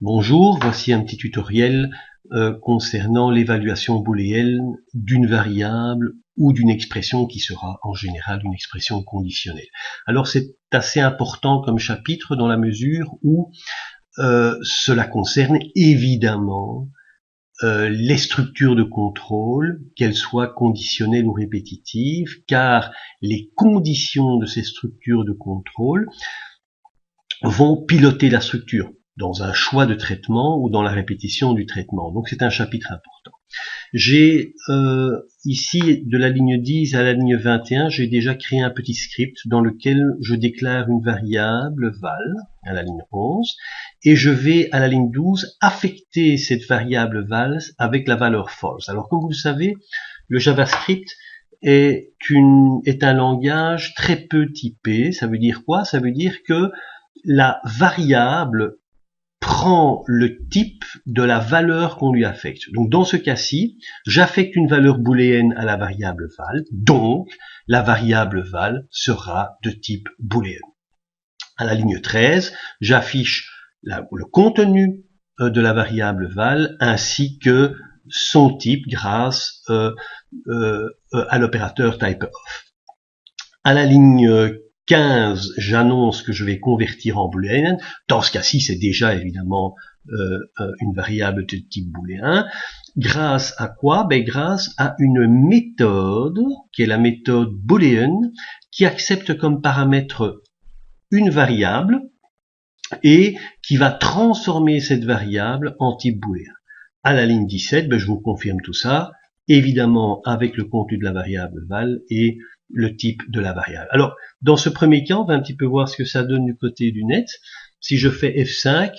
Bonjour, voici un petit tutoriel concernant l'évaluation booléenne d'une variable ou d'une expression qui sera en général une expression conditionnelle. Alors c'est assez important comme chapitre dans la mesure où cela concerne évidemment les structures de contrôle, qu'elles soient conditionnelles ou répétitives, car les conditions de ces structures de contrôle vont piloter la structure dans un choix de traitement ou dans la répétition du traitement. Donc c'est un chapitre important. J'ai ici de la ligne 10 à la ligne 21, j'ai déjà créé un petit script dans lequel je déclare une variable val à la ligne 11 et je vais à la ligne 12 affecter cette variable val avec la valeur false. Alors comme vous le savez, le JavaScript est un langage très peu typé. Ça veut dire quoi? Ça veut dire que la variable prend le type de la valeur qu'on lui affecte. Donc dans ce cas-ci, j'affecte une valeur booléenne à la variable val, donc la variable val sera de type booléen. À la ligne 13, j'affiche le contenu de la variable val ainsi que son type grâce à l'opérateur typeof. À la ligne 15, j'annonce que je vais convertir en booléen. Dans ce cas-ci, c'est déjà évidemment une variable de type booléen. Grâce à quoi? Grâce à une méthode, qui est la méthode booléen, qui accepte comme paramètre une variable et qui va transformer cette variable en type booléen. À la ligne 17, je vous confirme tout ça, évidemment avec le contenu de la variable val et le type de la variable. Alors, dans ce premier cas, on va un petit peu voir ce que ça donne du côté du net. Si je fais F5,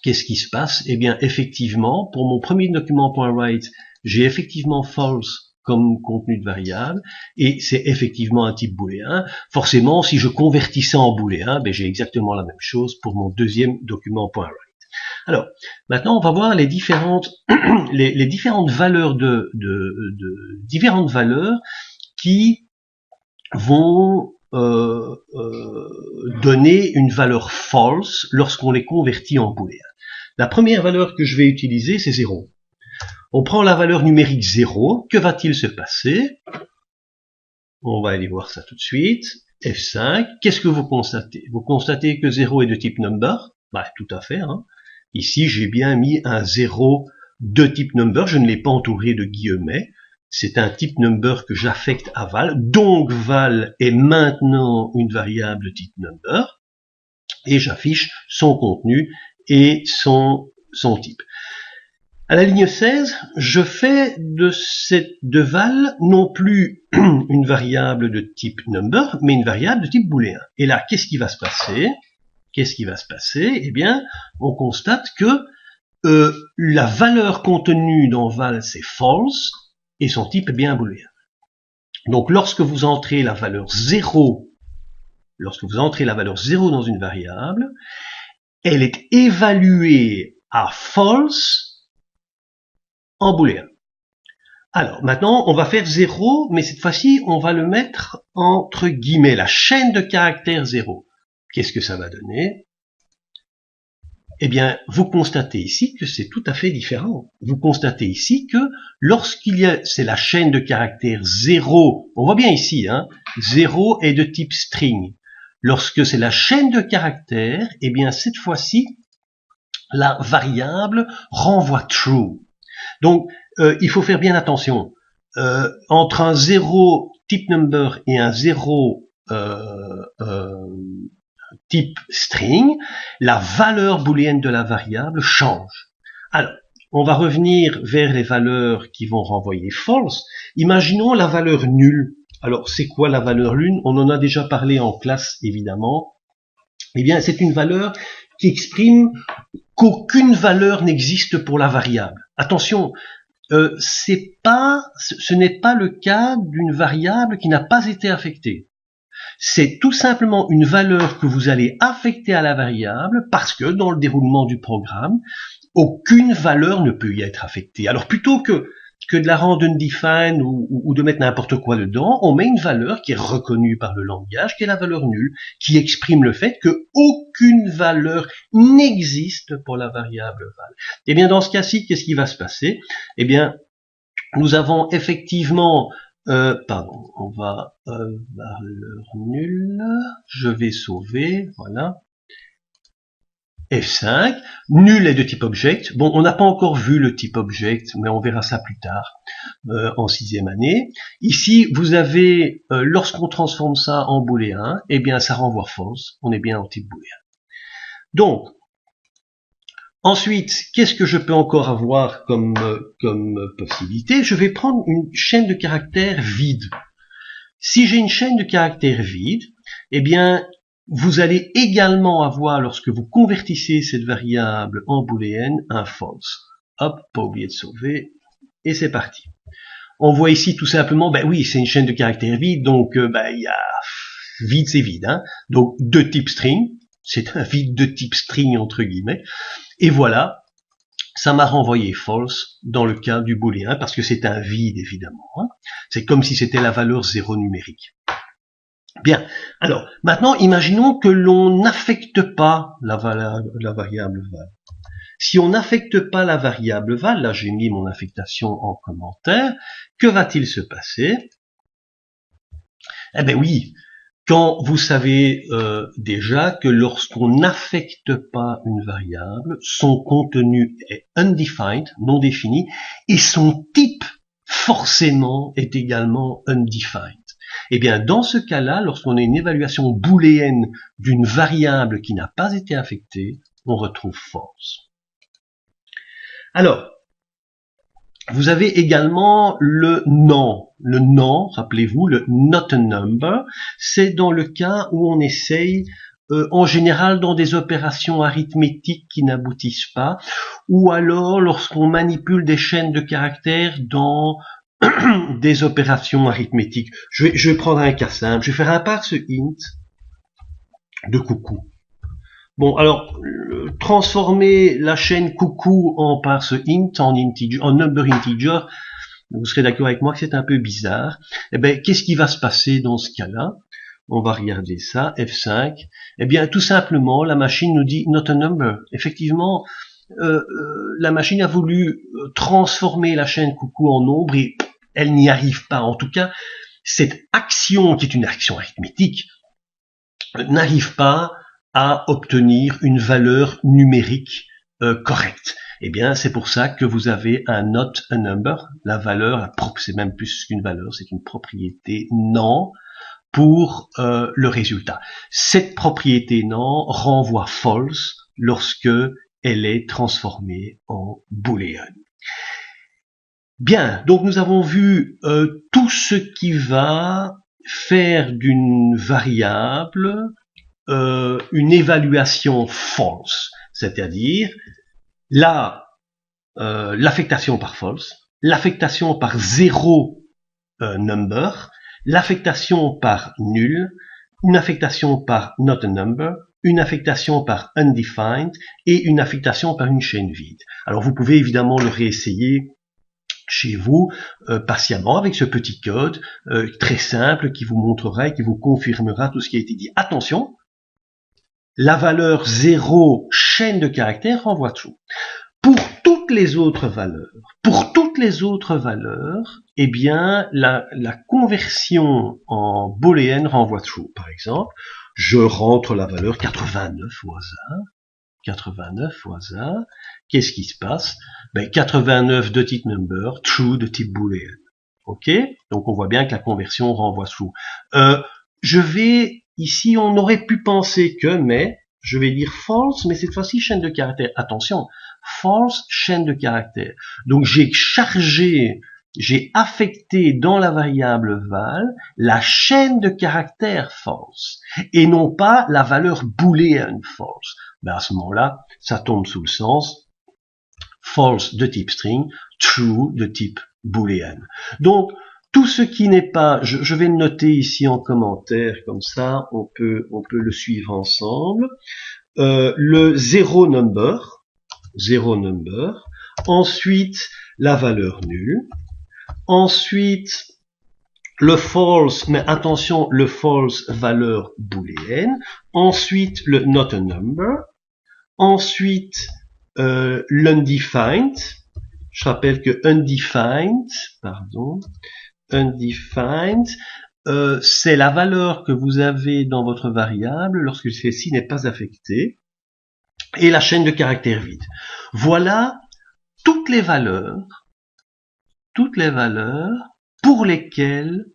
qu'est-ce qui se passe? Eh bien, effectivement, pour mon premier document.write, j'ai effectivement false comme contenu de variable, et c'est effectivement un type booléen. Forcément, si je convertis ça en booléen, j'ai exactement la même chose pour mon deuxième document.write. Alors, maintenant, on va voir les différentes, les différentes valeurs différentes valeurs qui vont donner une valeur false lorsqu'on les convertit en booléen. La première valeur que je vais utiliser, c'est 0. On prend la valeur numérique 0. Que va-t-il se passer? On va aller voir ça tout de suite. F5. Qu'est-ce que vous constatez? Vous constatez que 0 est de type number? Tout à fait. Ici, j'ai bien mis un 0 de type number. Je ne l'ai pas entouré de guillemets. C'est un type number que j'affecte à val, donc val est maintenant une variable de type number, et j'affiche son contenu et son type. À la ligne 16, je fais de val non plus une variable de type number, mais une variable de type booléen. Et là, qu'est-ce qui va se passer? Eh bien, on constate que la valeur contenue dans val, c'est false, et son type est bien booléen. Donc lorsque vous entrez la valeur 0, dans une variable, elle est évaluée à false en booléen. Alors maintenant, on va faire 0, mais cette fois-ci, on va le mettre entre guillemets, la chaîne de caractères 0. Qu'est-ce que ça va donner? Eh bien, vous constatez ici que c'est tout à fait différent. Vous constatez ici que c'est la chaîne de caractères 0, on voit bien ici, 0 est de type string. Lorsque c'est la chaîne de caractères, eh bien, cette fois-ci, la variable renvoie true. Donc, il faut faire bien attention. Entre un 0 type number et un 0 type string, la valeur booléenne de la variable change. Alors, on va revenir vers les valeurs qui vont renvoyer false. Imaginons la valeur nulle. Alors, c'est quoi la valeur nulle? On en a déjà parlé en classe, évidemment. Eh bien, c'est une valeur qui exprime qu'aucune valeur n'existe pour la variable. Attention, ce n'est pas le cas d'une variable qui n'a pas été affectée. C'est tout simplement une valeur que vous allez affecter à la variable parce que dans le déroulement du programme, aucune valeur ne peut y être affectée. Alors plutôt que que de la rendre undefined ou de mettre n'importe quoi dedans, on met une valeur qui est reconnue par le langage, qui est la valeur nulle, qui exprime le fait que aucune valeur n'existe pour la variable val. Et bien dans ce cas-ci, qu'est-ce qui va se passer? Eh bien, nous avons effectivement, on va valeur nulle, je vais sauver, voilà. F5, nul est de type object. Bon, on n'a pas encore vu le type object, mais on verra ça plus tard, en 6e année. Ici, vous avez, lorsqu'on transforme ça en booléen, eh bien, ça renvoie false. On est bien en type booléen. Donc, ensuite, qu'est-ce que je peux encore avoir comme possibilité? Je vais prendre une chaîne de caractères vide. Si j'ai une chaîne de caractères vide, eh bien, vous allez également avoir, lorsque vous convertissez cette variable en booléenne, un false. Hop, pas oublier de sauver, et c'est parti. On voit ici tout simplement, ben oui, c'est une chaîne de caractères vide, donc il y a vide, c'est vide, hein. Donc de type string, c'est un vide de type string entre guillemets, et voilà, ça m'a renvoyé false dans le cas du booléen, parce que c'est un vide évidemment, hein. C'est comme si c'était la valeur 0 numérique. Bien, alors, maintenant, imaginons que l'on n'affecte pas la variable val. Si on n'affecte pas la variable val, là j'ai mis mon affectation en commentaire, que va-t-il se passer? Eh bien oui, quand vous savez déjà que lorsqu'on n'affecte pas une variable, son contenu est undefined, non défini, et son type, forcément, est également undefined. Eh bien, dans ce cas-là, lorsqu'on a une évaluation booléenne d'une variable qui n'a pas été affectée, on retrouve false. Alors, vous avez également le non. Le non, rappelez-vous, le not a number, c'est dans le cas où on essaye, en général dans des opérations arithmétiques qui n'aboutissent pas, ou alors lorsqu'on manipule des chaînes de caractères dans des opérations arithmétiques. Je vais prendre un cas simple. Je vais faire un parse int de coucou. Bon, alors, transformer la chaîne coucou en parse int, en number integer, vous serez d'accord avec moi que c'est un peu bizarre. Eh bien, qu'est-ce qui va se passer dans ce cas-là? On va regarder ça, F5. Eh bien, tout simplement, la machine nous dit not a number. Effectivement, la machine a voulu transformer la chaîne coucou en nombre et elle n'y arrive pas. En tout cas, cette action, qui est une action arithmétique, n'arrive pas à obtenir une valeur numérique correcte. Eh bien, c'est pour ça que vous avez un not a number. La valeur, c'est même plus qu'une valeur, c'est une propriété non pour le résultat. Cette propriété non renvoie false lorsque elle est transformée en booléen. Bien, donc nous avons vu tout ce qui va faire d'une variable une évaluation false, c'est-à-dire l'affectation par false, l'affectation par zéro number, l'affectation par nul, une affectation par not a number, une affectation par undefined et une affectation par une chaîne vide. Alors vous pouvez évidemment le réessayer chez vous patiemment avec ce petit code très simple qui vous montrera et qui vous confirmera tout ce qui a été dit. Attention, la valeur 0 chaîne de caractères renvoie true. Pour toutes les autres valeurs, eh bien la conversion en booléenne renvoie true. Par exemple, je rentre la valeur 89 au hasard. 89 au hasard. Qu'est-ce qui se passe? 89 de type number, true de type boolean. Ok? Donc on voit bien que la conversion renvoie true. Je vais ici, on aurait pu penser que, mais je vais dire false, mais cette fois-ci chaîne de caractères. Attention, false chaîne de caractères. Donc j'ai affecté dans la variable val la chaîne de caractères false et non pas la valeur boolean false. À ce moment-là, ça tombe sous le sens false de type string, true de type boolean. Donc, tout ce qui n'est pas, je vais le noter ici en commentaire, comme ça, on peut le suivre ensemble. Le zero number, ensuite la valeur nulle, Ensuite, le false, mais attention, le false valeur booléenne. Ensuite, le not a number. Ensuite, l'undefined. Je rappelle que undefined, c'est la valeur que vous avez dans votre variable lorsque celle-ci n'est pas affectée. Et la chaîne de caractères vides. Voilà toutes les valeurs pour lesquelles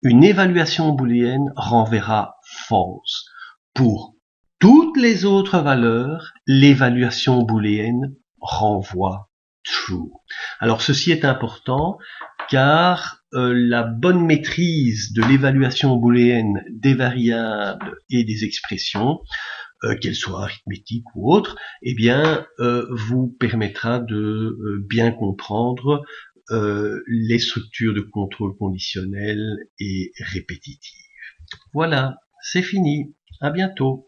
une évaluation booléenne renverra false. Pour toutes les autres valeurs, l'évaluation booléenne renvoie true. Alors ceci est important car la bonne maîtrise de l'évaluation booléenne des variables et des expressions, qu'elles soient arithmétiques ou autres, eh bien, vous permettra de bien comprendre les structures de contrôle conditionnel et répétitives. Voilà, c'est fini. À bientôt.